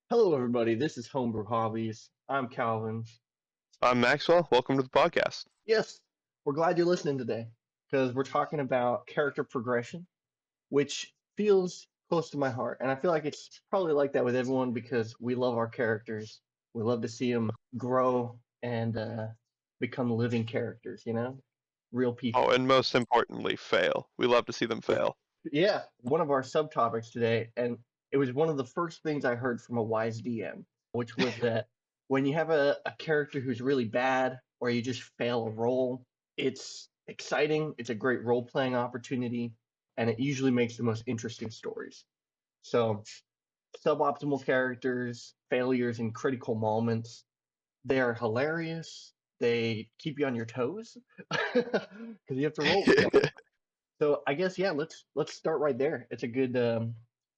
Hello, everybody. This is Homebrew Hobbies. I'm Calvin. I'm Maxwell. Welcome to the podcast. Yes, we're glad you're listening today because we're talking about character progression, which feels close to my heart. And I feel like it's probably like that with everyone because we love our characters. We love to see them grow and become living characters, real Oh, people. and most importantly, fail. We love to see them fail. Yeah, one of our subtopics today, and it was one of the first things I heard from a wise DM, which was that when you have a character who's really bad or you just fail a roll, it's exciting, it's a great role playing opportunity, and it usually makes the most interesting stories. So, suboptimal characters, failures, and critical moments, they are hilarious. They keep you on your toes because you have to roll together. So I guess yeah, let's start right there. It's a good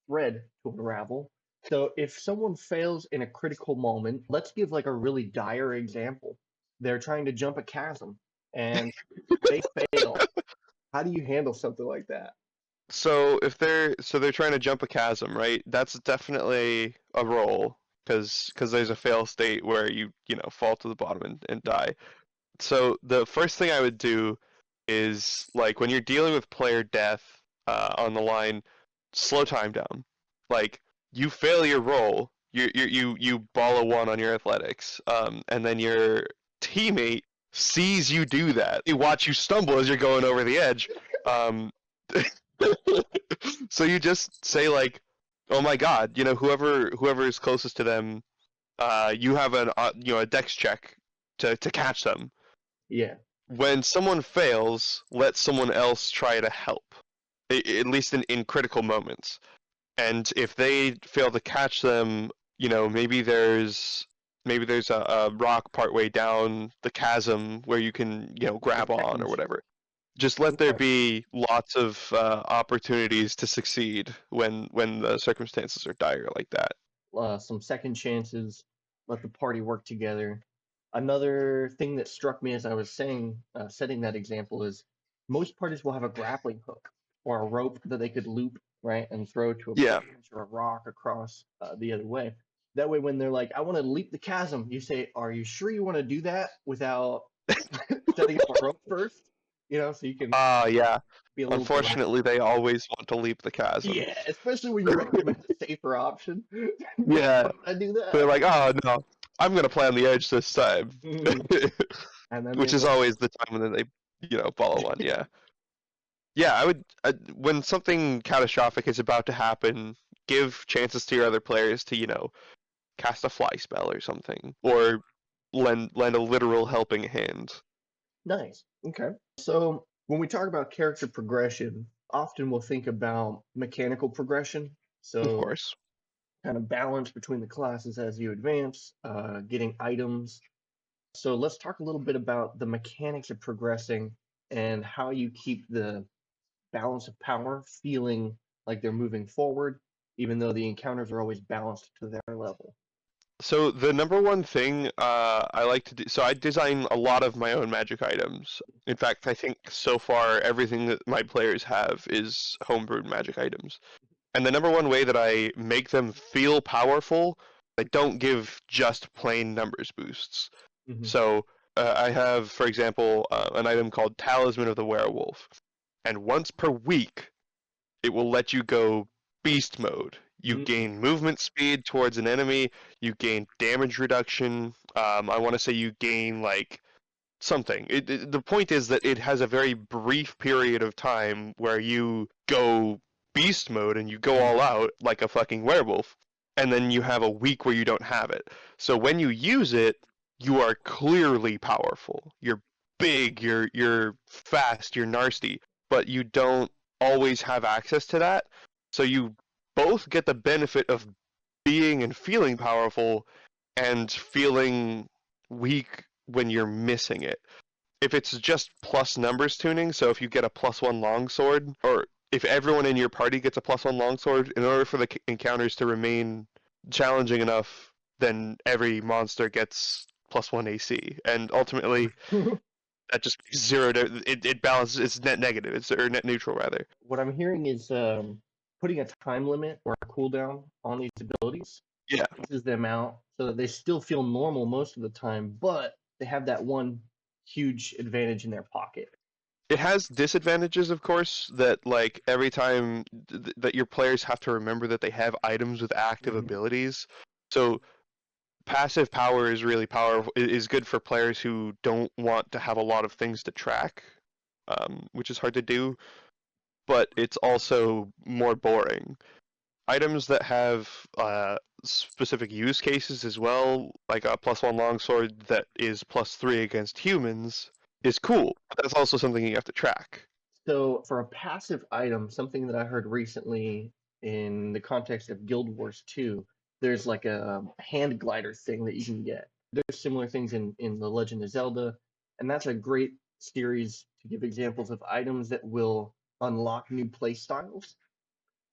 thread to unravel. So if someone fails in a critical moment, let's give like a really dire example. They're trying to jump a chasm and they fail. How do you handle something like that? So they're trying to jump a chasm, right? That's definitely a roll because there's a fail state where you fall to the bottom and die. So the first thing I would do is like when you're dealing with player death on the line, slow time down. Like you fail your roll, you ball a one on your athletics, and then your teammate sees you do that. They watch you stumble as you're going over the edge. Um, so you just say like, "Oh my God!" Whoever is closest to them, you have a dex check to catch them. Yeah, When someone fails, let someone else try to help, at least in critical moments. And if they fail to catch them, maybe there's a rock partway down the chasm where you can a grab on second or chance. whatever. Just let there Okay. be lots of opportunities to succeed when the circumstances are dire like that. Some second chances. Let the party work together. Another thing that struck me as I was setting that example is most parties will have a grappling hook or a rope that they could loop, right, and throw to a Yeah. branch or a rock across the other way. That way, when they're like, I want to leap the chasm, you say, are you sure you want to do that without setting up a rope first? So you can Yeah. be a little direct. Unfortunately, they always want to leap the chasm. Yeah, especially when you recommend a safer option. Yeah. Why would I do They're that? like, oh no, I'm gonna play on the edge this time, Mhm. And then they which is roll. always the time when they follow one. Yeah, yeah. When something catastrophic is about to happen, give chances to your other players to cast a fly spell or something, or lend a literal helping hand. Nice. Okay. So when we talk about character progression, often we'll think about mechanical progression. Of So course. kind of balance between the classes as you advance, getting items. So let's talk a little bit about the mechanics of progressing and how you keep the balance of power feeling like they're moving forward, even though the encounters are always balanced to their level. So the number one thing I like to do, so I design a lot of my own magic items. In fact, I think so far everything that my players have is homebrewed magic items. And the number one way that I make them feel powerful, I don't give just plain numbers boosts. Hmm. So I have, for example, an item called Talisman of the Werewolf. And once per week, it will let you go beast mode. You Mm. gain movement speed towards an enemy, you gain damage reduction. I want to say you gain like something. The point is that it has a very brief period of time where you go beast mode and you go all out like a fucking werewolf, and then you have a week where you don't have it. So when you use it, you are clearly powerful. You're big, you're fast, you're nasty, but you don't always have access to that. So you both get the benefit of being and feeling powerful and feeling weak when you're missing it. If it's just plus numbers tuning, so if you get a plus one longsword, or if everyone in your party gets a plus one longsword, in order for the encounters to remain challenging enough, then every monster gets plus one AC, and ultimately that just makes zero. It balances. It's net negative. It's or net neutral rather. What I'm hearing is putting a time limit or a cooldown on these abilities. Yeah. balances them out so that they still feel normal most of the time, but they have that one huge advantage in their pocket. It has disadvantages, of course, that like every time that your players have to remember that they have items with active Mhm. abilities. So passive power is really powerful. Is good for players who don't want to have a lot of things to track, which is hard to do. But it's also more boring. Items that have specific use cases as well, like a +1 longsword that is +3 against humans, is cool. But that's also something you have to track. So for a passive item, something that I heard recently in the context of Guild Wars 2, there's like a hand glider thing that you can get. There's similar things in The Legend of Zelda, and that's a great series to give examples of items that will unlock new play styles.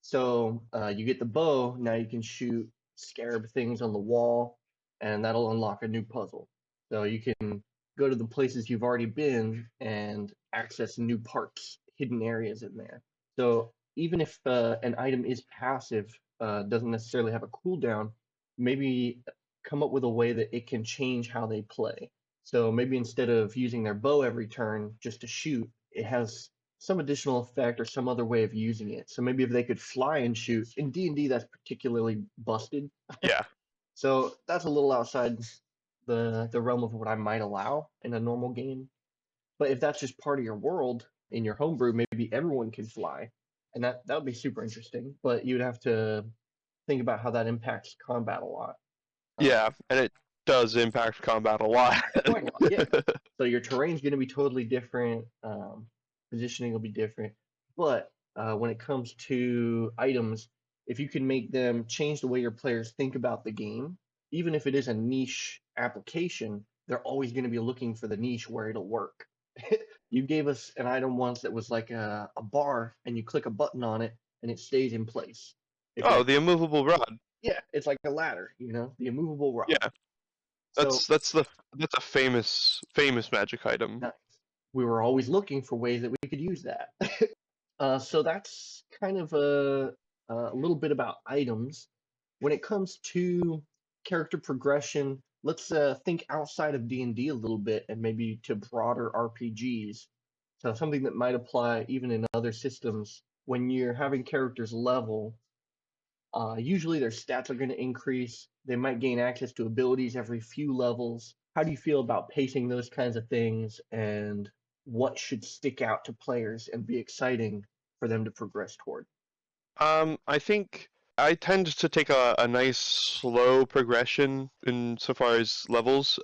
So you get the bow, now you can shoot scarab things on the wall, and that'll unlock a new puzzle. So you can go to the places you've already been and access new parts, hidden areas in there. So even if an item is passive, doesn't necessarily have a cooldown, maybe come up with a way that it can change how they play. So maybe instead of using their bow every turn just to shoot, it has some additional effect or some other way of using it. So maybe if they could fly and shoot in D&D, that's particularly busted. Yeah. So that's a little outside the realm of what I might allow in a normal game. But if that's just part of your world in your homebrew, maybe everyone can fly, and that would be super interesting. But you'd have to think about how that impacts combat a lot. Um, Yeah, and it does impact combat a lot. Quite a lot, yeah. So your terrain's going to be totally different. Positioning will be different. But when it comes to items, if you can make them change the way your players think about the game, even if it is a niche application, they're always going to be looking for the niche where it'll work. You gave us an item once that was like a bar, and you click a button on it, and it stays in place. It's Oh, like, the immovable rod. yeah, it's like a ladder, the immovable rod. Yeah, So that's a famous magic item. nice. We were always looking for ways that we could use that. So that's kind of a little bit about items. When it comes to character progression, let's think outside of D&D a little bit and maybe to broader RPGs. So something that might apply even in other systems. When you're having characters level, usually their stats are going to increase. They might gain access to abilities every few levels. How do you feel about pacing those kinds of things, and what should stick out to players and be exciting for them to progress toward? I think I tend to take a nice slow progression in so far as levels,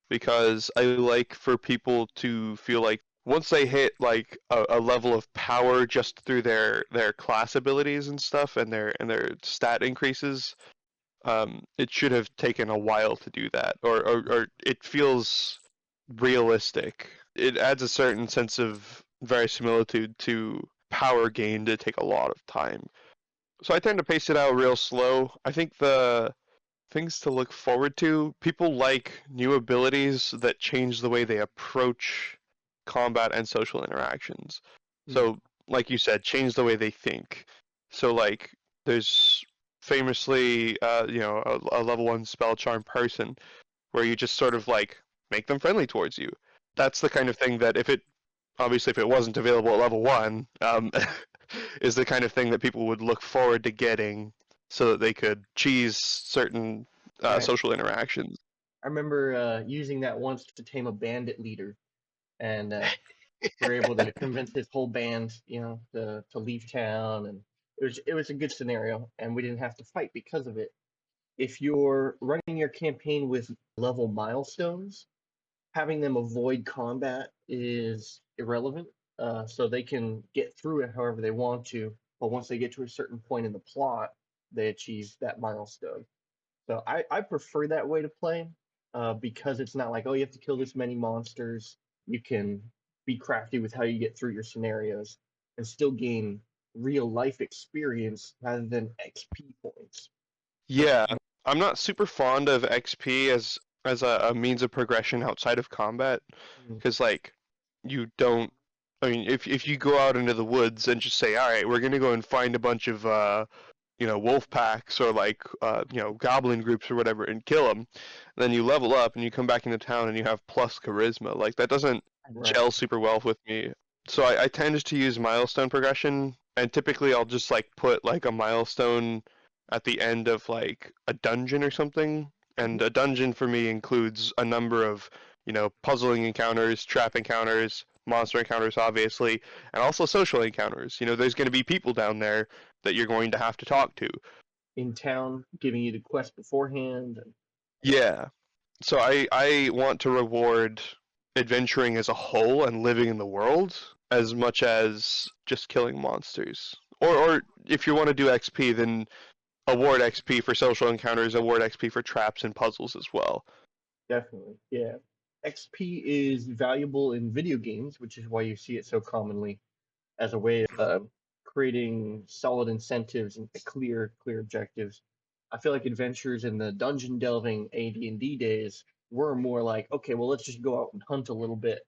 because I like for people to feel like once they hit like a level of power just through their class abilities and stuff and their stat increases, it should have taken a while to do that, or it feels realistic. It adds a certain sense of verisimilitude to power gain to take a lot of time. So I tend to pace it out real slow. I think the things to look forward to, people like new abilities that change the way they approach combat and social interactions. Mm. So, like you said, change the way they think. So, like, there's famously, a level 1 spell charm person where you just sort of like make them friendly towards you. That's the kind of thing that if it wasn't available at level 1, is the kind of thing that people would look forward to getting so that they could cheese certain Right. social interactions. I remember using that once to tame a bandit leader, and we were able to convince his whole band, to leave town, and it was a good scenario, and we didn't have to fight because of it. If you're running your campaign with level milestones, having them avoid combat is irrelevant. So they can get through it however they want to, but once they get to a certain point in the plot, they achieve that milestone. So I prefer that way to play, because it's not like, oh, you have to kill this many monsters. You can be crafty with how you get through your scenarios and still gain real life experience rather than XP points. So, Yeah, I'm not super fond of XP as a means of progression outside of combat, mm, because like you don't. I mean, if you go out into the woods and just say, all right, we're gonna go and find a bunch of wolf packs or like goblin groups or whatever and kill them. Then you level up and you come back into town and you have plus charisma. Like that doesn't Right. gel super well with me. So I tend to use milestone progression, and typically I'll just like put like a milestone at the end of like a dungeon or something. And a dungeon for me includes a number of puzzling encounters, trap encounters, monster encounters, obviously, and also social encounters. There's going to be people down there that you're going to have to talk to. In town, giving you the quest beforehand. Yeah. So I want to reward adventuring as a whole and living in the world as much as just killing monsters. Or if you want to do XP, then award XP for social encounters, award XP for traps and puzzles as well. Definitely, yeah. XP is valuable in video games, which is why you see it so commonly as a way of creating solid incentives and clear objectives. I feel like adventures in the dungeon delving AD&D days were more like, okay, well, let's just go out and hunt a little bit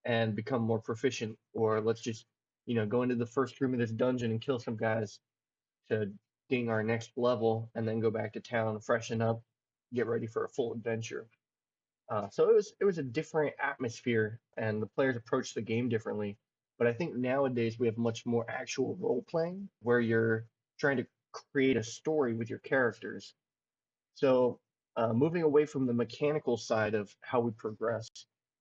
and become more proficient, or let's just, go into the first room of this dungeon and kill some guys to ding our next level, and then go back to town, freshen up, get ready for a full adventure. So it was a different atmosphere, and the players approached the game differently. But I think nowadays we have much more actual role playing, where you're trying to create a story with your characters. So moving away from the mechanical side of how we progress,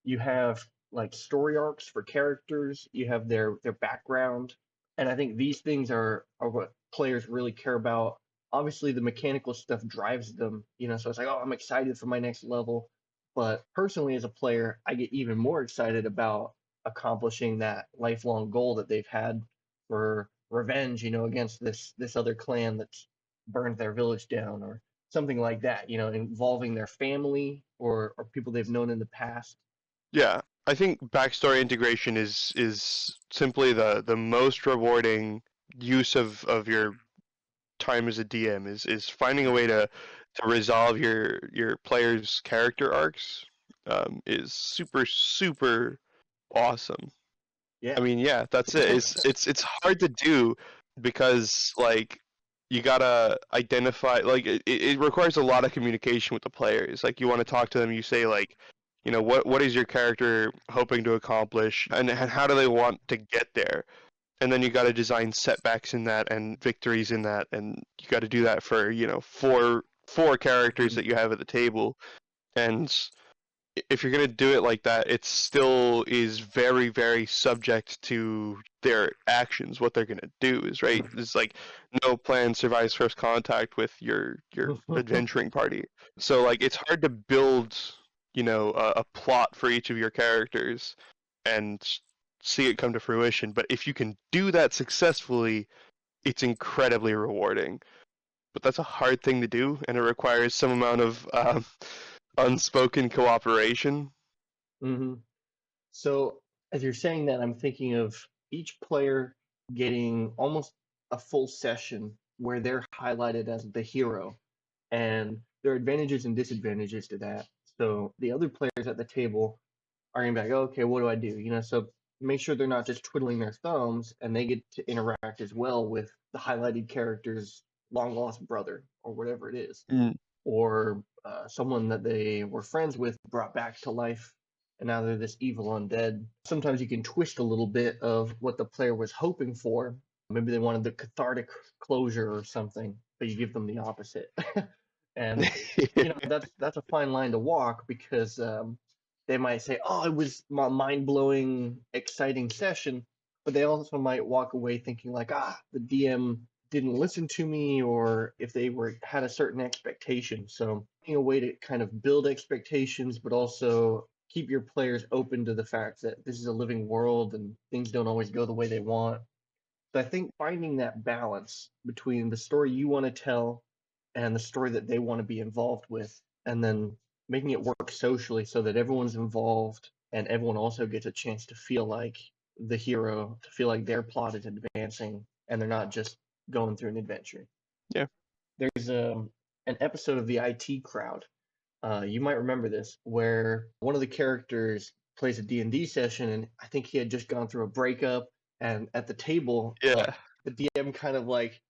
you have like story arcs for characters. You have their background, and I think these things are what players really care about. Obviously, the mechanical stuff drives them, so it's like, oh, I'm excited for my next level. But personally, as a player, I get even more excited about accomplishing that lifelong goal that they've had for revenge, against this other clan that's burned their village down, or something like that, involving their family or people they've known in the past. Yeah, I think backstory integration is simply the most rewarding use of your time as a DM is finding a way to resolve your players' character arcs is super super awesome. I Yeah. mean, yeah, that's it. It's hard to do because like you gotta identify like it requires a lot of communication with the players. Like you want to talk to them, you say like, what is your character hoping to accomplish, and how do they want to get there? And then you got to design setbacks in that and victories in that, and you got to do that for four characters Mhm. that you have at the table. And if you're gonna do it like that, it still is very, very subject to their actions. What they're gonna do is right. It's like no plan survives first contact with your adventuring party. So like it's hard to build, a plot for each of your characters and see it come to fruition. But if you can do that successfully, it's incredibly rewarding. But that's a hard thing to do, and it requires some amount of unspoken cooperation. hmm So as you're saying that, I'm thinking of each player getting almost a full session where they're highlighted as the hero, and there are advantages and disadvantages to that. So the other players at the table are gonna be like, okay, what do I do? So make sure they're not just twiddling their thumbs, and they get to interact as well with the highlighted character's long lost brother or whatever it is, Mm. or someone that they were friends with brought back to life, and now they're this evil undead. Sometimes you can twist a little bit of what the player was hoping for. Maybe they wanted the cathartic closure or something, but you give them the opposite. And that's a fine line to walk, because they might say, "Oh, it was my mind-blowing, exciting session," but they also might walk away thinking like, "Ah, the DM didn't listen to me," or if they had a certain expectation. So, finding a way to kind of build expectations, but also keep your players open to the fact that this is a living world and things don't always go the way they want. So I think finding that balance between the story you want to tell and the story that they want to be involved with, and then making it work socially so that everyone's involved and everyone also gets a chance to feel like the hero, to feel like their plot is advancing and they're not just going through an adventure. Yeah. There's an episode of the IT Crowd. You might remember this, where one of the characters plays a D&D session, and I think he had just gone through a breakup, and at the table, Yeah. the DM kind of like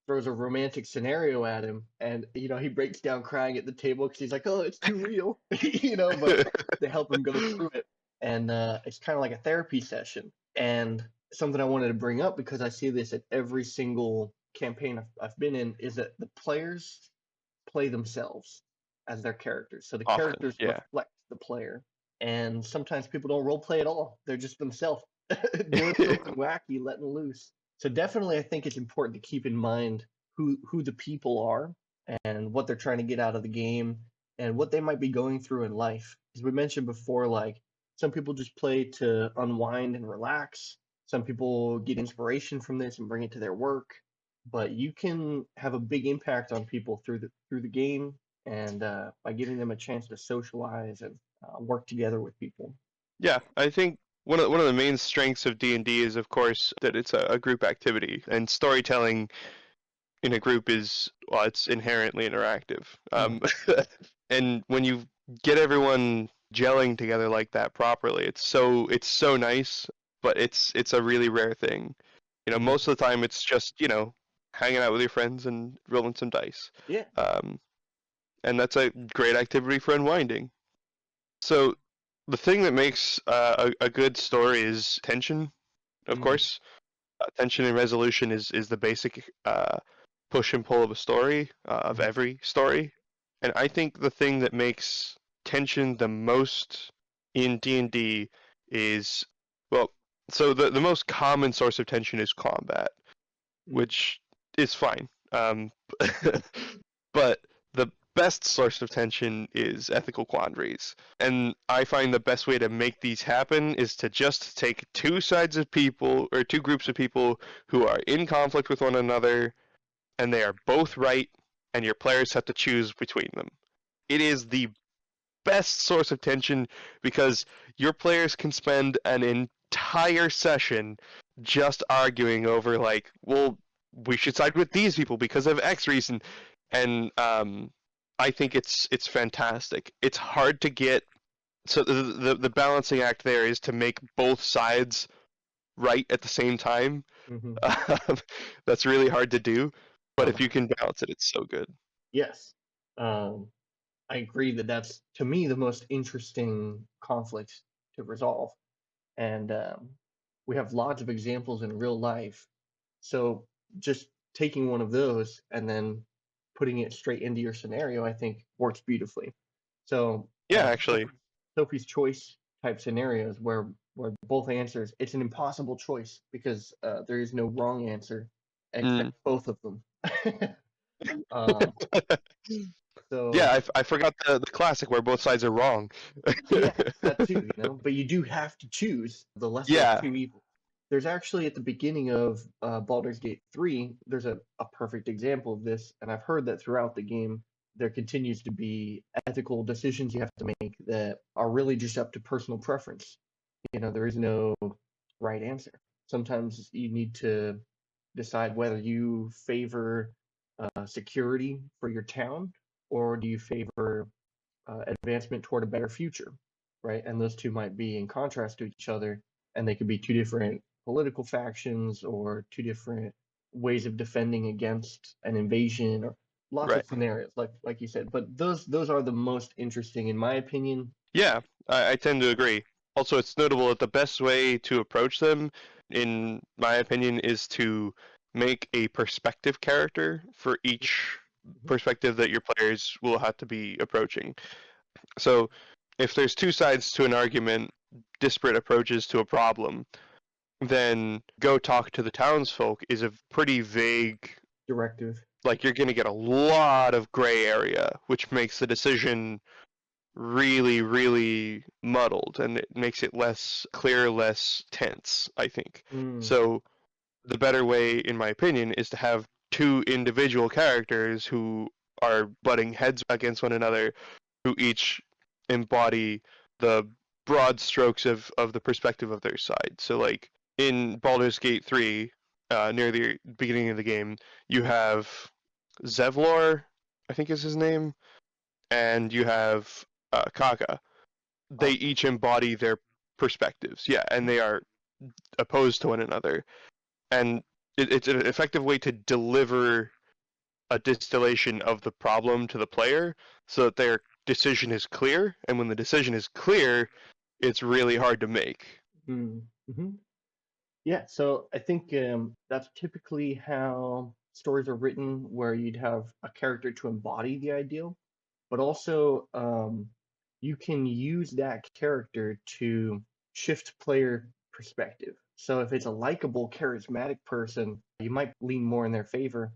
throws a romantic scenario at him, and he breaks down crying at the table because he's like, "Oh, it's too real," But they help him go through it, and it's kind of like a therapy session. And something I wanted to bring up, because I see this at every single campaign I've been in, is that the players play themselves as their characters. So the Often, characters yeah. reflect the player. And sometimes people don't role play at all. They're just themselves doing something wacky, letting loose. So definitely I think it's important to keep in mind who the people are and what they're trying to get out of the game and what they might be going through in life. As we mentioned before, like some people just play to unwind and relax. Some people get inspiration from this and bring it to their work, but you can have a big impact on people through the game and by giving them a chance to socialize and work together with people. Yeah, I think one of the main strengths of D&D is, of course, that it's a group activity, and storytelling in a group is, well, it's inherently interactive. Mm. And when you get everyone gelling together like that properly, it's so nice, but it's a really rare thing. Mm-hmm. Most of the time it's just, hanging out with your friends and rolling some dice. Yeah. Um, and that's a great activity for unwinding. So the thing that makes a good story is tension, of Mm-hmm. course. Tension and resolution is the basic push and pull of a story, of Mm-hmm. every story. And I think the thing that makes tension the most in D&D is, well, so the most common source of tension is combat, which is fine. But the best source of tension is ethical quandaries. And I find the best way to make these happen is to just take two sides of people, or two groups of people who are in conflict with one another, and they are both right, and your players have to choose between them. It is the best source of tension because your players can spend an entire session just arguing over, like, well, we should side with these people because of X reason, and I think it's fantastic. It's hard to get, so the balancing act there is to make both sides right at the same time. Mm-hmm. That's really hard to do, but if Uh-huh. you can balance it, it's so good. Yes. Um, I agree that that's, to me, the most interesting conflict to resolve. And we have lots of examples in real life. So just taking one of those and then putting it straight into your scenario, I think works beautifully. So Yeah, actually. Sophie's choice type scenarios where both answers, it's an impossible choice because there is no wrong answer except Mm. both of them. um, Yeah, so I forgot the classic where both sides are wrong. yeah, that too, but you do have to choose the lesser of Yeah, two evils. There's actually at the beginning of Baldur's Gate 3, there's a perfect example of this, and I've heard that throughout the game there continues to be ethical decisions you have to make that are really just up to personal preference. There is no right answer. Sometimes you need to decide whether you favor security for your town or do you favor advancement toward a better future, right? And those two might be in contrast to each other, and they could be two different political factions or two different ways of defending against an invasion, or lots right. of scenarios, like you said. But those are the most interesting, in my opinion. Yeah, I tend to agree. Also, it's notable that the best way to approach them, in my opinion, is to make a perspective character for each Mhm. perspective that your players will have to be approaching. So, if there's two sides to an argument, disparate approaches to a problem, then go talk to the townsfolk is a pretty vague, Directive. like, you're going to get a lot of gray area, which makes the decision really, really muddled, and it makes it less clear, less tense, I think. Mm. So the better way, in my opinion, is to have two individual characters who are butting heads against one another, who each embody the broad strokes of the perspective of their side. So, like, in Baldur's Gate 3, near the beginning of the game, you have Zevlor, I think is his name, and you have Kaga. They Oh. each embody their perspectives, yeah, and they are opposed to one another. And it's an effective way to deliver a distillation of the problem to the player so that their decision is clear. And when the decision is clear, it's really hard to make. Mm-hmm. Yeah, so I think that's typically how stories are written, where you'd have a character to embody the ideal, but also you can use that character to shift player perspective. So if it's a likable, charismatic person, you might lean more in their favor,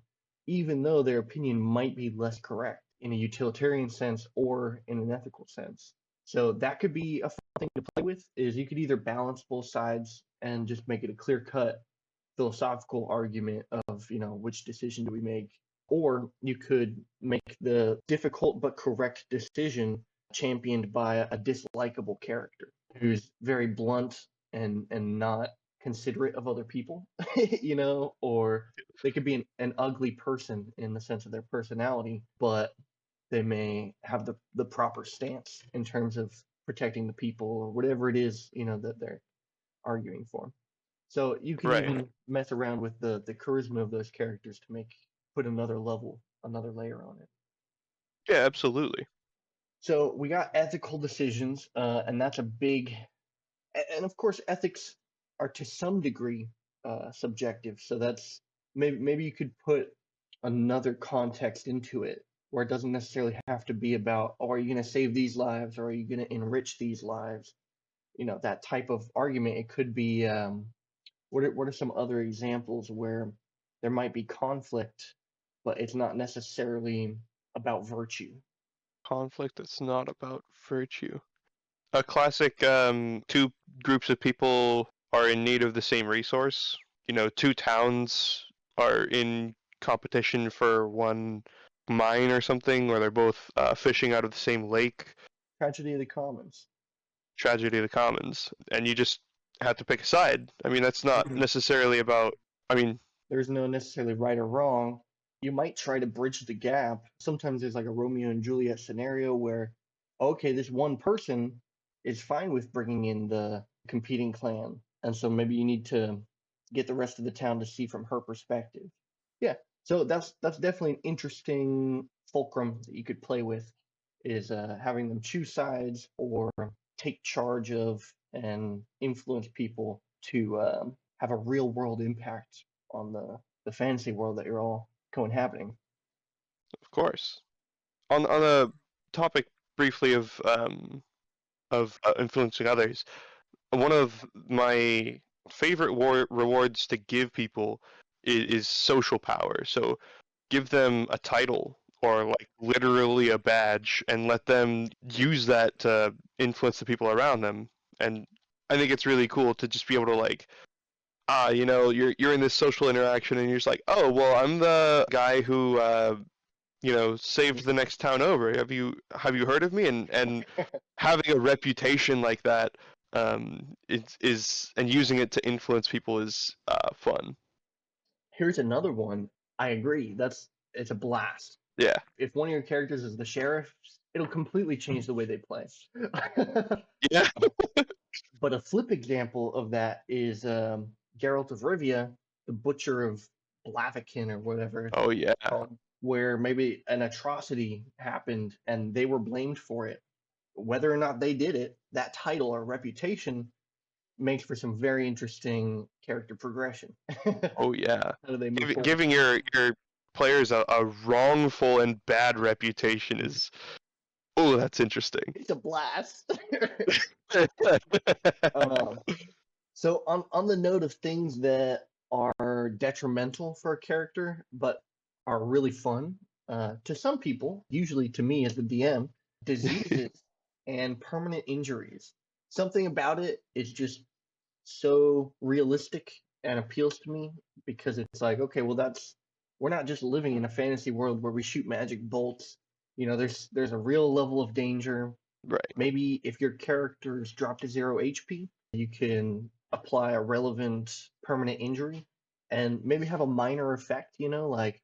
even though their opinion might be less correct in a utilitarian sense or in an ethical sense. So that could be a fun thing to play with, is you could either balance both sides and just make it a clear cut philosophical argument of, which decision do we make? Or you could make the difficult but correct decision championed by a dislikable character who's very blunt and not considerate of other people, or they could be an ugly person in the sense of their personality, but they may have the proper stance in terms of protecting the people or whatever it is, that they're arguing for. So you can Right. even mess around with the charisma of those characters to put another level, another layer on it. Yeah, absolutely. So we got ethical decisions, and that's a big, and of course ethics are to some degree subjective. So that's maybe you could put another context into it where it doesn't necessarily have to be about, oh, are you going to save these lives or are you going to enrich these lives? That type of argument. It could be what are some other examples where there might be conflict, but it's not necessarily about virtue? Conflict that's not about virtue. A classic, two groups of people are in need of the same resource. Two towns are in competition for one mine or something, or they're both fishing out of the same lake. Tragedy of the commons. Tragedy of the commons. And you just have to pick a side. I mean, that's not Mhm. necessarily about, I mean, There's no necessarily right or wrong. You might try to bridge the gap. Sometimes there's like a Romeo and Juliet scenario where, okay, this one person is fine with bringing in the competing clan, and so maybe you need to get the rest of the town to see from her perspective. Yeah, so that's definitely an interesting fulcrum that you could play with, is having them choose sides or take charge of and influence people to have a real world impact on the fantasy world that you're all co-inhabiting. of course. On a topic briefly of influencing others, one of my favorite rewards to give people is social power. So give them a title or like literally a badge and let them use that to influence the people around them. And I think it's really cool to just be able to like, you're in this social interaction and you're just like, oh well, I'm the guy who saved the next town over. Have you heard of me? And having a reputation like that is and using it to influence people is fun. Here's another one. I agree. It's a blast. Yeah. If one of your characters is the sheriff, it'll completely change the way they play. Yeah. But a flip example of that is Geralt of Rivia, the Butcher of Blaviken or whatever it's Oh yeah. called, where maybe an atrocity happened and they were blamed for it. Whether or not they did it, that title or reputation makes for some very interesting character progression. Oh yeah. How do they move forward? Giving your players a wrongful and bad reputation is that's interesting. It's a blast. um, so on the note of things that are detrimental for a character but are really fun, to some people, usually to me as the DM, diseases and permanent injuries. Something about it is just so realistic and appeals to me because it's like, okay, well we're not just living in a fantasy world where we shoot magic bolts. There's a real level of danger. Right. Maybe if your characters drop to 0 HP, you can apply a relevant permanent injury and maybe have a minor effect, like,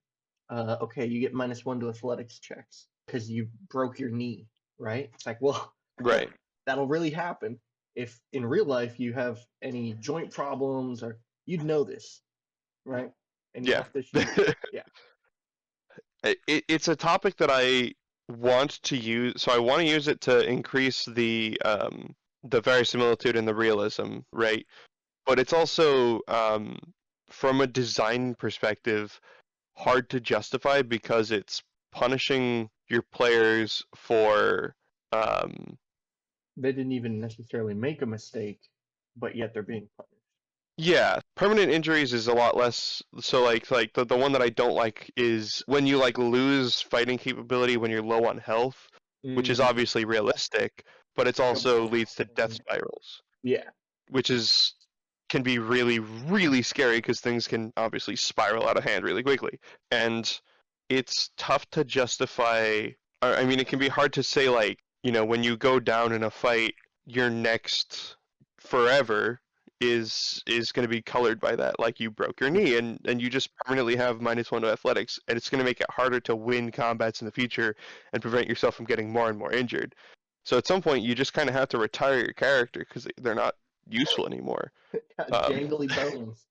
okay, you get -1 to athletics checks because you broke your knee, right? It's like, well, Right. that'll really happen. If in real life you have any joint problems, or you'd know this, right? and you Yeah. have to shoot. Yeah. It's a topic that I want to use, so I want to use it to increase the verisimilitude and the realism, right? But it's also from a design perspective hard to justify because it's punishing your players for um, They didn't even necessarily make a mistake, but yet they're being punished. yeah, permanent injuries is a lot less. So like the one that I don't like is when you like lose fighting capability when you're low on health, which is Mm, obviously realistic, but it's also leads to death spirals, yeah. which is can be really really scary because things can obviously spiral out of hand really quickly, and it's tough to justify. I mean, it can be hard to say like when you go down in a fight, your next forever is going to be colored by that, like you broke your knee and you just permanently have -1 to athletics, and it's going to make it harder to win combats in the future and prevent yourself from getting more and more injured. So at some point you just kind of have to retire your character because they're not useful anymore. Got jangly bones.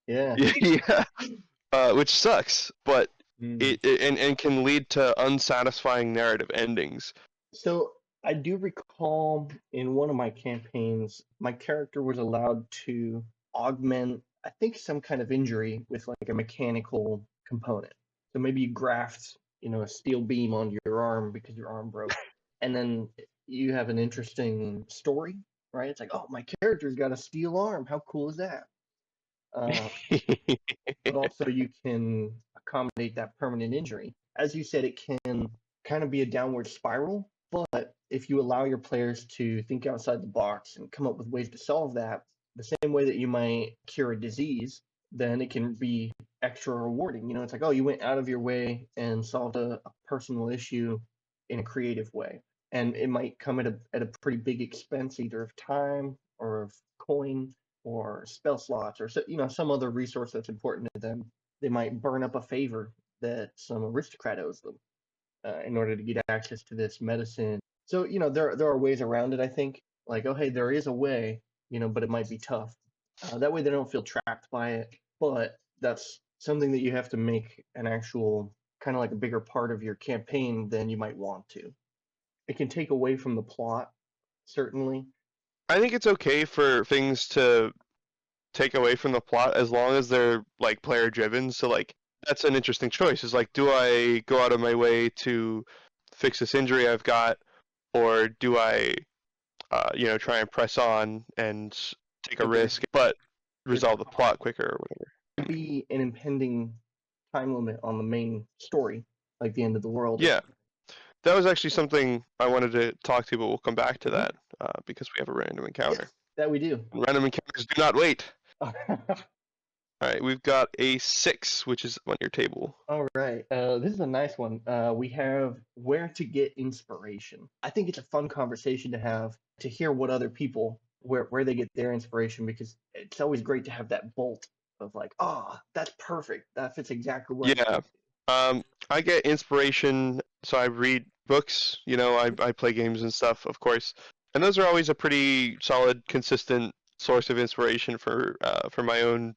Yeah. Yeah, which sucks, but Mm. it can lead to unsatisfying narrative endings. So I do recall in one of my campaigns, my character was allowed to augment, I think, some kind of injury with like a mechanical component. So maybe you graft, a steel beam onto your arm because your arm broke, and then you have an interesting story, right? It's like, oh, my character's got a steel arm. How cool is that? Uh, but also you can accommodate that permanent injury. As you said, it can kind of be a downward spiral, but if you allow your players to think outside the box and come up with ways to solve that, the same way that you might cure a disease, then it can be extra rewarding. It's like, oh, you went out of your way and solved a personal issue in a creative way. And it might come at a pretty big expense, either of time or of coin or spell slots or some other resource that's important to them. They might burn up a favor that some aristocrat owes them in order to get access to this medicine. So there are ways around it. I think like, oh hey, there is a way, but it might be tough. That way they don't feel trapped by it. But that's something that you have to make an actual kind of like a bigger part of your campaign than you might want to. It can take away from the plot, certainly. I think it's okay for things to take away from the plot as long as they're like player driven. So like that's an interesting choice. Is like, do I go out of my way to fix this injury I've got, or do I, try and press on and take a But there risk, but there resolve the plot quicker or whatever? could be an impending time limit on the main story, like the end of the world or Yeah, that was actually something I wanted to talk to, but we'll come back to something. that because we have a random Yes, encounter. that we do. And random encounters do not wait. All right, we've got a 6, which is on your table. All right. This is a nice one. We have where to get inspiration. I think it's a fun conversation to have to hear what other people where they get their inspiration, because it's always great to have that bolt of like, oh, that's perfect. That fits exactly where I Yeah. need. I get inspiration, so I read books, I play games and stuff, of course. And those are always a pretty solid, consistent source of inspiration for my own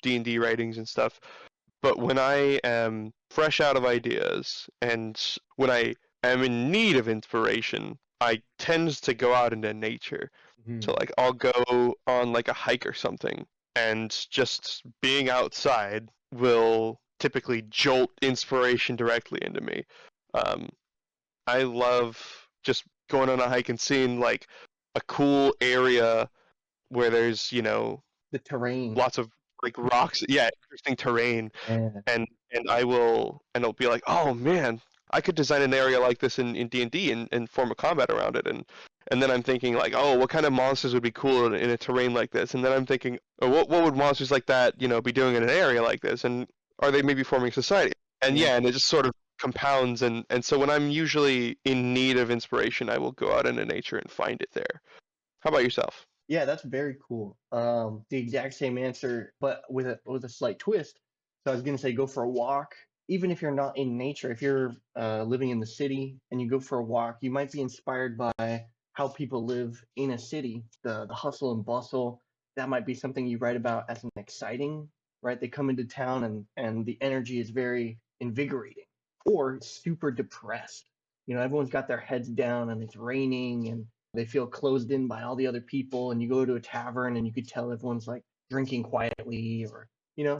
D&D writings and stuff. But when I am fresh out of ideas and when I am in need of inspiration, I tend to go out into nature. So Mhm. like I'll go on like a hike or something, and just being outside will typically jolt inspiration directly into me. Um, I love just going on a hike and seeing like a cool area where there's The terrain. lots of like rocks, yeah, interesting terrain, Yeah. and it'll be like, oh man, I could design an area like this in D&D and form a combat around it, and then I'm thinking like, oh, what kind of monsters would be cool in a terrain like this, and then I'm thinking, oh, what would monsters like that be doing in an area like this, and are they maybe forming society? And Yeah. yeah, and it just sort of compounds, and so when I'm usually in need of inspiration, I will go out into nature and find it there. How about yourself? Yeah, that's very cool. The exact same answer, but with a slight twist. So I was gonna say go for a walk. Even if you're not in nature, if you're living in the city and you go for a walk, you might be inspired by how people live in a city, the hustle and bustle. That might be something you write about as an exciting right? They come into town and the energy is very invigorating, or super depressed. Everyone's got their heads down and it's raining and they feel closed in by all the other people. And you go to a tavern and you could tell everyone's like drinking quietly, or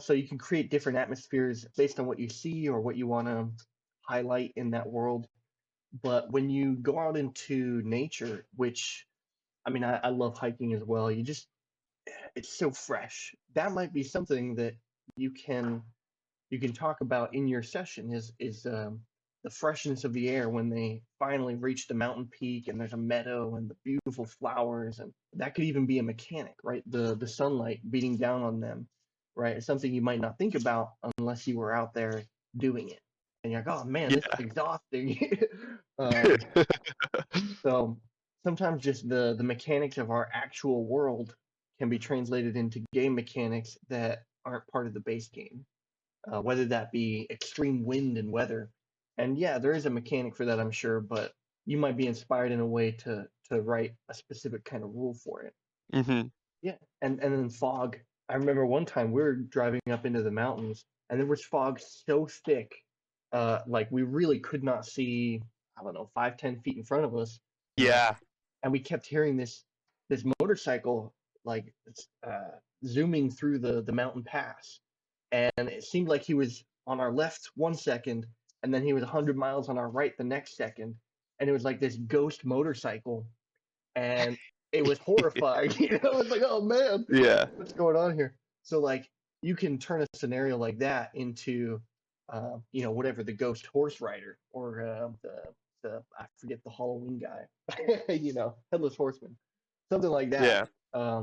so you can create different atmospheres based on what you see or what you want to highlight in that world. But when you go out into nature, which I mean, I love hiking as well. It's so fresh. That might be something that you can you can talk about in your session is the freshness of the air when they finally reach the mountain peak and there's a meadow and the beautiful flowers, and that could even be a mechanic, right? The sunlight beating down on them, right? It's something you might not think about unless you were out there doing it, and you're like, oh man, this is exhausting. um, Yeah. so sometimes just the mechanics of our actual world can be translated into game mechanics that aren't part of the base game, whether that be extreme wind and weather. And yeah, there is a mechanic for that, I'm sure, but you might be inspired in a way to write a specific kind of rule for it. hmm Yeah, and then fog. I remember one time we were driving up into the mountains, and there was fog so thick, like we really could not see. I don't know, 5, 10 feet in front of us, uh, Yeah. and we kept hearing this motorcycle like zooming through the mountain pass, and it seemed like he was on our left 1 second, and then he was 100 miles on our right the next second, and it was like this ghost motorcycle, and it was horrifying. It's like, oh man, Yeah. what's going on here? So like you can turn a scenario like that into whatever, the ghost horse rider, or the I forget the Halloween guy, headless horseman, something like that. Yeah.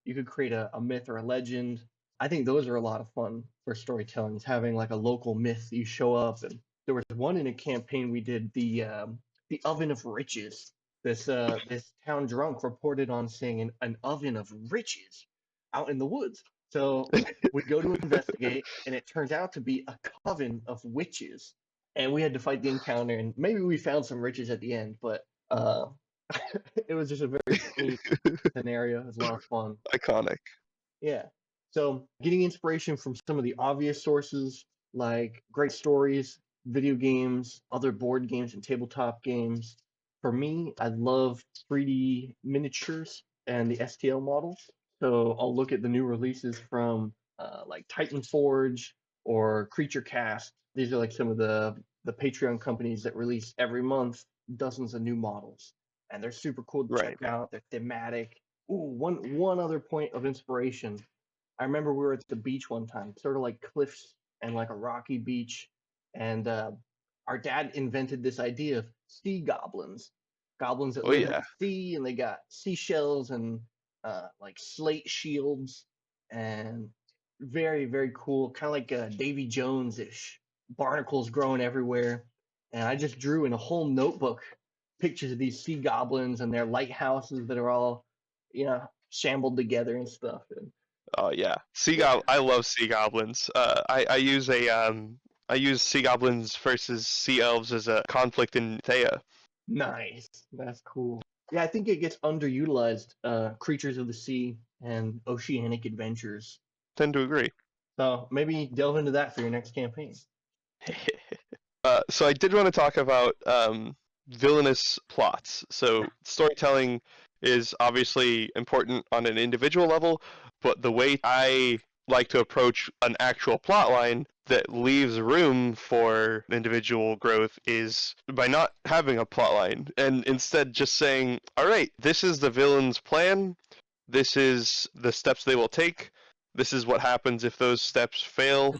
You could create a myth or a legend. I think those are a lot of fun for storytelling, is having like a local myth. You show up, and there was one in a campaign we did, the oven of riches. This town drunk reported on seeing an oven of riches out in the woods. So we go to investigate, and it turns out to be a coven of witches. And we had to fight the encounter, and maybe we found some riches at the end, but it was just a very funny scenario. It was a lot of fun. Iconic. Yeah. So getting inspiration from some of the obvious sources, like great stories, video games, other board games and tabletop games. For me, I love 3D miniatures and the STL models. So I'll look at the new releases from like Titan Forge or Creature Cast. These are like some of the Patreon companies that release every month dozens of new models, and they're super cool to Right. check out. They're thematic. Ooh, one other point of inspiration. I remember we were at the beach one time, sort of like cliffs and like a rocky beach, and our dad invented this idea of sea goblins, goblins that Oh live in yeah. the sea, and they got seashells and like slate shields, and very very cool, kind of like Davy Jones ish, barnacles growing everywhere. And I just drew in a whole notebook pictures of these sea goblins and their lighthouses that are all, shambled together and stuff. And Oh yeah. yeah, I love sea goblins. I use sea goblins versus sea elves as a conflict in Thea. nice. That's cool. Yeah, I think it gets underutilized. Creatures of the sea and oceanic adventures. Tend to agree. So maybe delve into that for your next campaign. So I did want to talk about villainous plots. So storytelling is obviously important on an individual level, but the way I like to approach an actual plot line that leaves room for individual growth is by not having a plot line and instead just saying, all right, this is the villain's plan, this is the steps they will take, this is what happens if those steps fail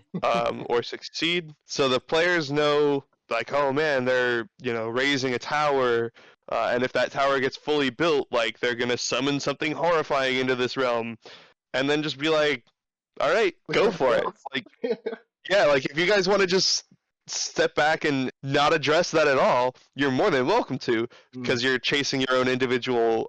or succeed. So the players know, like, oh man, they're raising a tower, and if that tower gets fully built, like they're gonna summon something horrifying into this realm, and then just be like, all right, With go some for it. fluff. Like, yeah, like if you guys want to just step back and not address that at all, you're more than welcome to, Mm, because you're chasing your own individual,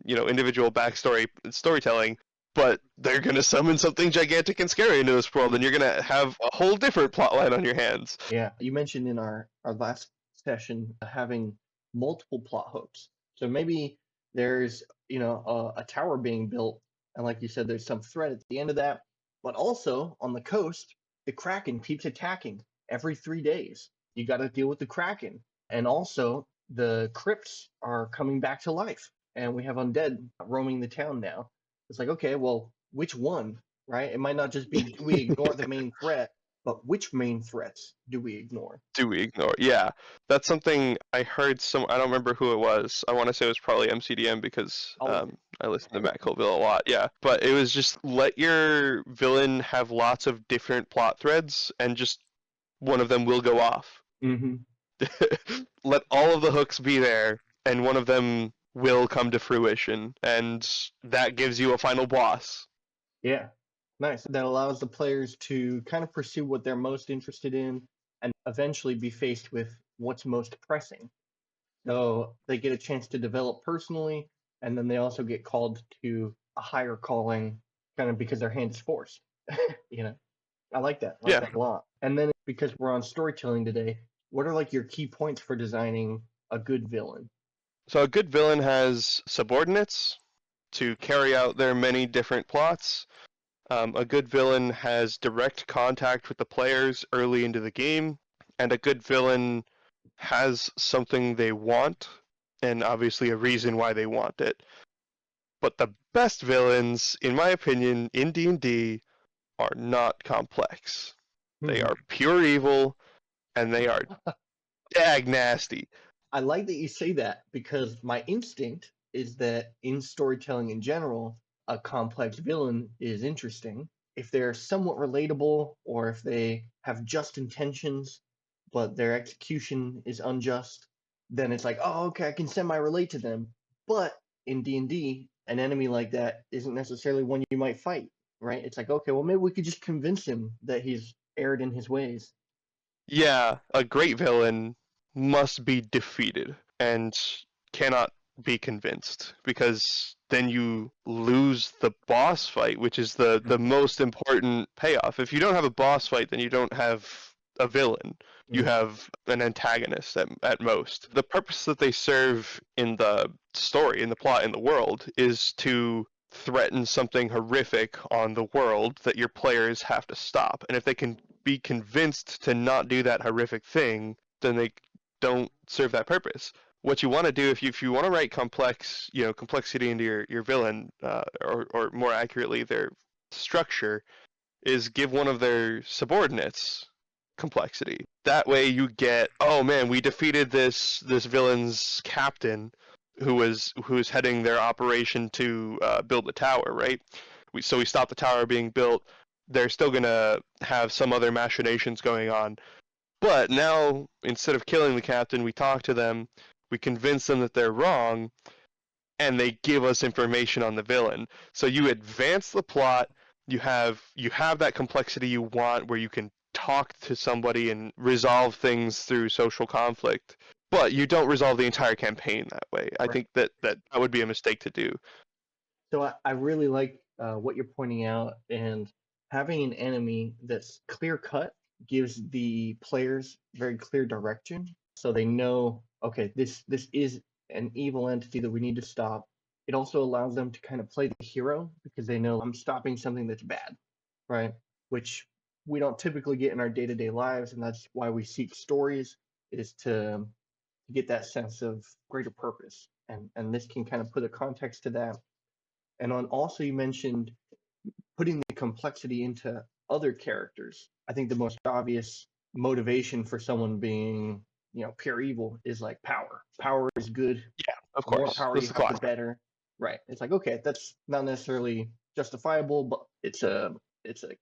individual backstory storytelling. But they're gonna summon something gigantic and scary into this world, and you're gonna have a whole different plot line on your hands. yeah, you mentioned in our last session having multiple plot hooks. So maybe there's a tower being built, and like you said, there's some threat at the end of that. But also on the coast, the Kraken keeps attacking every 3 days. You got to deal with the Kraken. And also, the crypts are coming back to life. And we have undead roaming the town now. It's like, okay, well, which one, right? It might not just be do we ignore the main threat, but which main threats do we ignore? Do we ignore? Yeah, that's something I heard I don't remember who it was. I want to say it was probably MCDM because Oh, I listen to Matt Colville a lot. Yeah, but it was just let your villain have lots of different plot threads, and just one of them will go off. mm-hmm. Let all of the hooks be there, and one of them will come to fruition, and that gives you a final boss. Yeah, nice. That allows the players to kind of pursue what they're most interested in and eventually be faced with what's most pressing. So they get a chance to develop personally, and then they also get called to a higher calling kind of because their hand is forced. you know, I like that. I like Yeah. that a lot. And then because we're on storytelling today, what are like your key points for designing a good villain? So a good villain has subordinates to carry out their many different plots. A good villain has direct contact with the players early into the game, and a good villain has something they want, and obviously a reason why they want it. But the best villains, in my opinion, in D&D are not complex. They are pure evil, and they are dag nasty. I like that you say that because my instinct is that in storytelling in general, a complex villain is interesting. If they're somewhat relatable or if they have just intentions, but their execution is unjust, then it's like, oh, okay, I can semi-relate to them. But in D&D, an enemy like that isn't necessarily one you might fight, right? It's like, okay, well, maybe we could just convince him that he's erred in his ways. Yeah, a great villain must be defeated and cannot be convinced, because then you lose the boss fight, which is the most important payoff. If you don't have a boss fight, then you don't have a villain. You have an antagonist at most. The purpose that they serve in the story, in the plot, in the world is to threaten something horrific on the world that your players have to stop. And if they can be convinced to not do that horrific thing, then they don't serve that purpose. What you want to do, if you want to write complexity into your villain, or more accurately their structure, is give one of their subordinates complexity. That way you get, oh man, we defeated this villain's captain who was heading their operation to build the tower, right? So we stopped the tower being built. They're still gonna have some other machinations going on, but now instead of killing the captain, we talk to them, we convince them that they're wrong, and they give us information on the villain. So you advance the plot. You have that complexity you want, where you can talk to somebody and resolve things through social conflict. But you don't resolve the entire campaign that way. I Right. think that would be a mistake to do. So I really like what you're pointing out, and having an enemy that's clear cut gives the players very clear direction, so they know, okay, this is an evil entity that we need to stop. It also allows them to kind of play the hero because they know I'm stopping something that's bad, right? Which we don't typically get in our day-to-day lives, and that's why we seek stories, is to get that sense of greater purpose. And this can kind of put a context to that. And on also you mentioned putting the complexity into other characters. I think the most obvious motivation for someone being, pure evil is like power. Power is good. Yeah, of The more course. power That's you the have, the classic. better. Right. It's like, okay, that's not necessarily justifiable, but it's a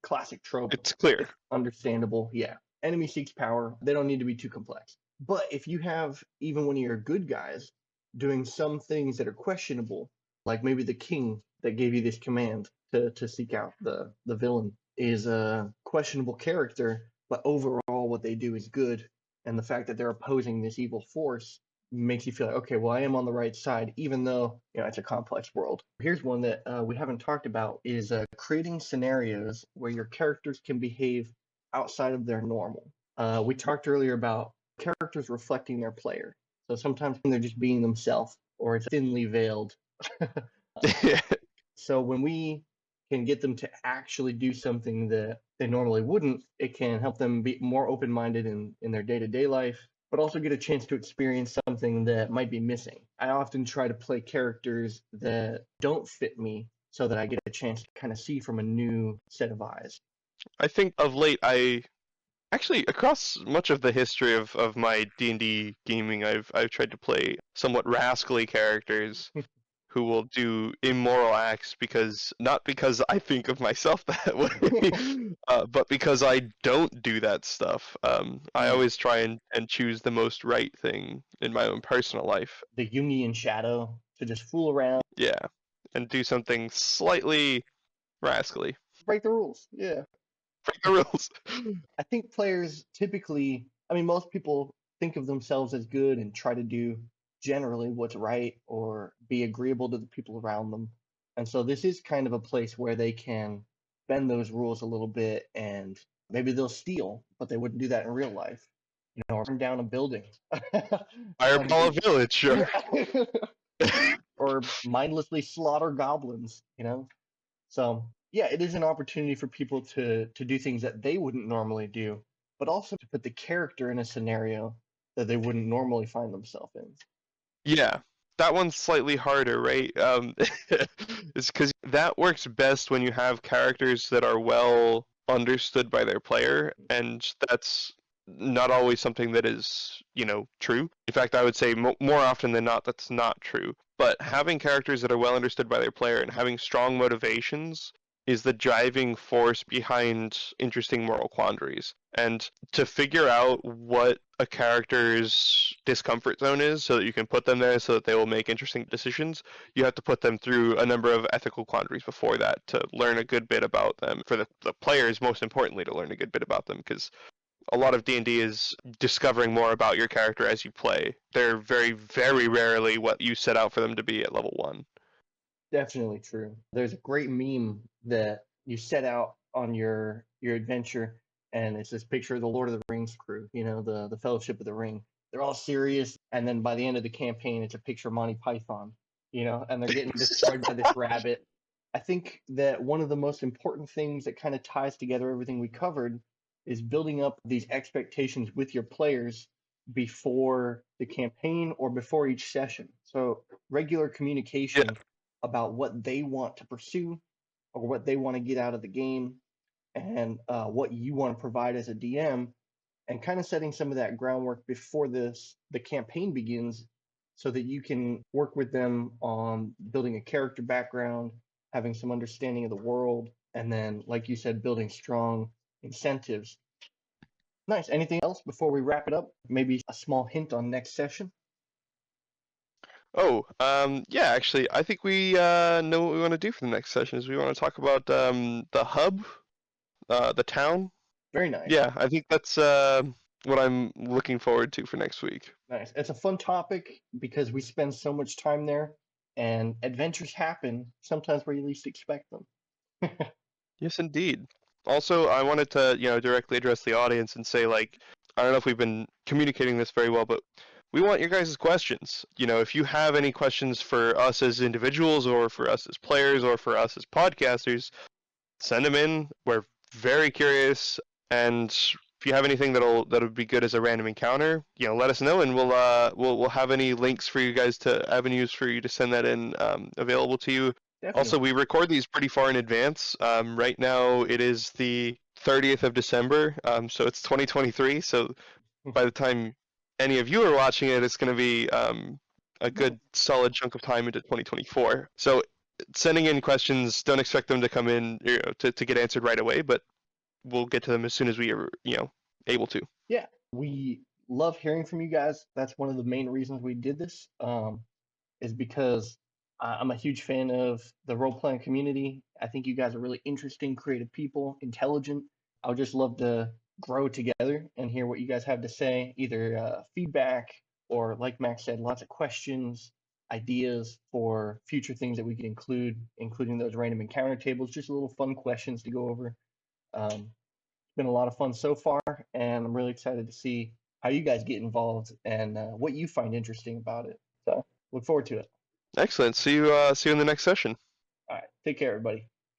classic trope. It's clear. It's understandable. Yeah. Enemy seeks power. They don't need to be too complex. But if you have even one of your good guys doing some things that are questionable, like maybe the king that gave you this command to seek out the villain is a questionable character, but overall what they do is good. And the fact that they're opposing this evil force makes you feel like, okay, well, I am on the right side, even though it's a complex world. Here's one that we haven't talked about: is creating scenarios where your characters can behave outside of their normal. We talked earlier about characters reflecting their player, so sometimes they're just being themselves, or it's thinly veiled. So when we can get them to actually do something that they normally wouldn't. It can help them be more open-minded in their day-to-day life, but also get a chance to experience something that might be missing. I often try to play characters that don't fit me so that I get a chance to kind of see from a new set of eyes. I think of late, I actually across much of the history of my D&D gaming, I've tried to play somewhat rascally characters who will do immoral acts because not because I think of myself that way, but because I don't do that stuff. I Mm. always try and choose the most right thing in my own personal life. The Jungian shadow to just fool around, Yeah, and do something slightly rascally. break the rules. Yeah. Break the rules. I think players typically, I mean, most people think of themselves as good and try to do generally what's right or be agreeable to the people around them. And so this is kind of a place where they can bend those rules a little bit and maybe they'll steal, but they wouldn't do that in real life, or burn down a building. Fireball a village, sure. Or mindlessly slaughter goblins. So yeah, it is an opportunity for people to do things that they wouldn't normally do, but also to put the character in a scenario that they wouldn't normally find themselves in. Yeah, that one's slightly harder, right? It's because that works best when you have characters that are well understood by their player, and that's not always something that is, true. In fact, I would say more often than not, that's not true. But having characters that are well understood by their player and having strong motivations is the driving force behind interesting moral quandaries. And to figure out what a character's discomfort zone is so that you can put them there so that they will make interesting decisions, you have to put them through a number of ethical quandaries before that to learn a good bit about them. For the players, most importantly, to learn a good bit about them, because a lot of D&D is discovering more about your character as you play. They're very, very rarely what you set out for them to be at level 1. Definitely true. There's a great meme that you set out on your adventure, and it's this picture of the Lord of the Rings crew, the Fellowship of the Ring. They're all serious, and then by the end of the campaign, it's a picture of Monty Python, and they're getting destroyed by this rabbit. I think that one of the most important things that kind of ties together everything we covered is building up these expectations with your players before the campaign or before each session. So regular communication Yeah. about what they want to pursue or what they want to get out of the game and what you want to provide as a DM, and kind of setting some of that groundwork before the campaign begins so that you can work with them on building a character background, having some understanding of the world, and then, like you said, building strong incentives. Nice. Anything else before we wrap it up? Maybe a small hint on next session? Oh, yeah, actually, I think we know what we want to do for the next session. Is we want to talk about the hub, the town. Very nice. Yeah, I think that's what I'm looking forward to for next week. Nice. It's a fun topic because we spend so much time there, and adventures happen sometimes where you least expect them. Yes, indeed. Also, I wanted to, directly address the audience and say, like, I don't know if we've been communicating this very well, but we want your guys' questions. If you have any questions for us as individuals or for us as players or for us as podcasters, send them in. We're very curious, and if you have anything that'll be good as a random encounter, let us know, and we'll have any links for you guys to avenues for you to send that in available to you. Definitely. Also, we record these pretty far in advance. Right now, it is the 30th of December, so it's 2023. So by the time any of you are watching it, it's going to be a good solid chunk of time into 2024. So sending in questions, don't expect them to come in to get answered right away, but we'll get to them as soon as we are able to. Yeah, we love hearing from you guys. That's one of the main reasons we did this, is because I'm a huge fan of the role playing community. I think you guys are really interesting, creative people, intelligent. I would just love to grow together and hear what you guys have to say, either feedback or, like Max said, lots of questions, ideas for future things that we could include, including those random encounter tables, just little fun questions to go over. It's been a lot of fun so far, and I'm really excited to see how you guys get involved and what you find interesting about it. So look forward to it. Excellent. See you in the next session. All right. Take care, everybody.